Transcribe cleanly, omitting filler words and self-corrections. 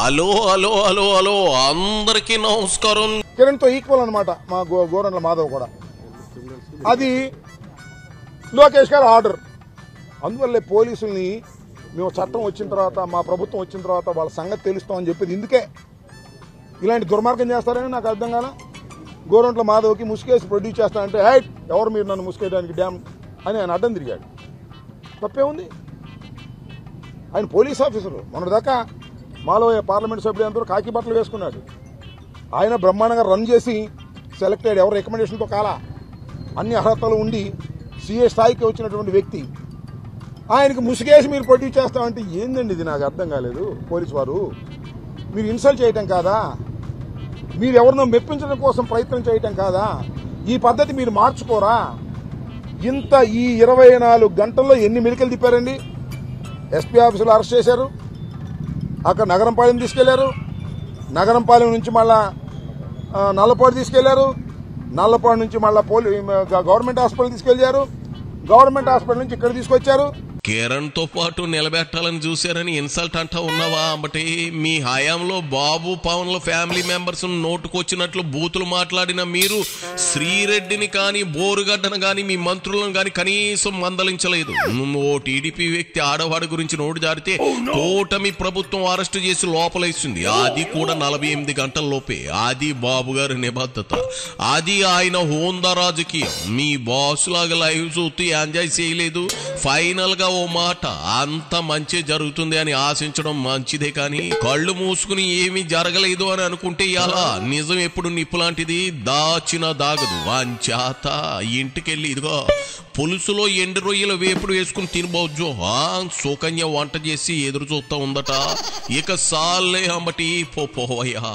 Hello hello hello hello అందరికీ నమస్కారం. కిరణ్తో equal అనమాట మా గోరంట్ల మాధవ్ కూడా. అది లోకేష్ గారు ఆర్డర్. అందువల్లే పోలీసుల్ని మేము చట్టం వచ్చిన తర్వాత, మా ప్రభుత్వం వచ్చిన తర్వాత వాళ్ళ సంగతి తెలుస్తామని చెప్పేది ఇందుకే. ఇలాంటి దుర్మార్గం చేస్తారని నాకు అర్థం కాల. గోరంట్ల మాధవ్కి ముసుకేసి ప్రొడ్యూస్ చేస్తానంటే హైట్ ఎవరు మీరు నన్ను ముసుకేయడానికి డ్యామ్ అని ఆయన అడ్డం తిరిగాడు. తప్పే ఉంది. ఆయన పోలీస్ ఆఫీసరు. మొన్నటిదాకా మాలో పార్లమెంట్ సభ్యుడు అందరూ కాకి బట్టలు వేసుకున్నాడు. ఆయన బ్రహ్మాండంగా రన్ చేసి సెలెక్ట్ అయ్యాడు. ఎవరు రికమెండేషన్తో కాలా, అన్ని అర్హతలు ఉండి సీఏ స్థాయికి వచ్చినటువంటి వ్యక్తి. ఆయనకి ముసుగేసి మీరు ప్రొడ్యూస్ చేస్తామంటే ఏందండి ఇది? నాకు అర్థం కాలేదు. పోలీసు వారు మీరు ఇన్సల్ట్ చేయటం కాదా? మీరు ఎవరినో మెప్పించడం కోసం ప్రయత్నం చేయటం కాదా? ఈ పద్ధతి మీరు మార్చుకోరా? ఇంత ఈ 24 గంటల్లో ఎన్ని మెలికలు తిప్పారండి? ఎస్పీ ఆఫీసులో అరెస్ట్ చేశారు, అక్కడ నగరంపాలెం తీసుకెళ్లారు, నగరంపాలెం నుంచి మళ్ళా నల్లపాడు తీసుకెళ్లారు, నల్లపాడు నుంచి మళ్ళా గవర్నమెంట్ హాస్పిటల్ తీసుకెళ్లారు, గవర్నమెంట్ హాస్పిటల్ నుంచి ఇక్కడ తీసుకొచ్చారు. కిరణ్ తో పాటు నిలబెట్టాలని చూశారని ఇన్సల్ట్ అంటా ఉన్నావా? అంటే మీ హయాంలో బాబు పవన్ల ఫ్యామిలీ మెంబర్స్ నోటుకొచ్చినట్లు బూతులు మాట్లాడిన మీరు శ్రీరెడ్డిని కానీ బోరుగడ్డను కానీ మీ మంత్రులను కానీ కనీసం మందలించలేదు. ఓ టీడీపీ వ్యక్తి ఆడవాడి గురించి నోటు జారితే కూటమి ప్రభుత్వం అరెస్టు చేసి లోపలేసింది. అది కూడా 48 గంటల లోపే. అది బాబు గారి నిబద్ధత, అది ఆయన హోందా రాజకీయం. మీ బాస్ లాగా లైవ్ చూస్తూ ఎంజాయ్ చేయలేదు. ఫైనల్ గా ఓ మాట, అంత మంచి జరుగుతుంది అని ఆశించడం మంచిదే, కానీ కళ్ళు మూసుకుని ఏమీ జరగలేదు అని అనుకుంటే ఎలా? నిజం ఎప్పుడు నిప్పు లాంటిది, దాచిన దాగదు. అంచేత ఇంటికెళ్ళి ఇదిగో పులుసులో ఎండు రొయ్యల వేపుడు వేసుకుని తినబోజు. సుకన్య వంట చేసి ఎదురు చూస్తా ఉందట. ఇక సాలే అంబటి పోయా.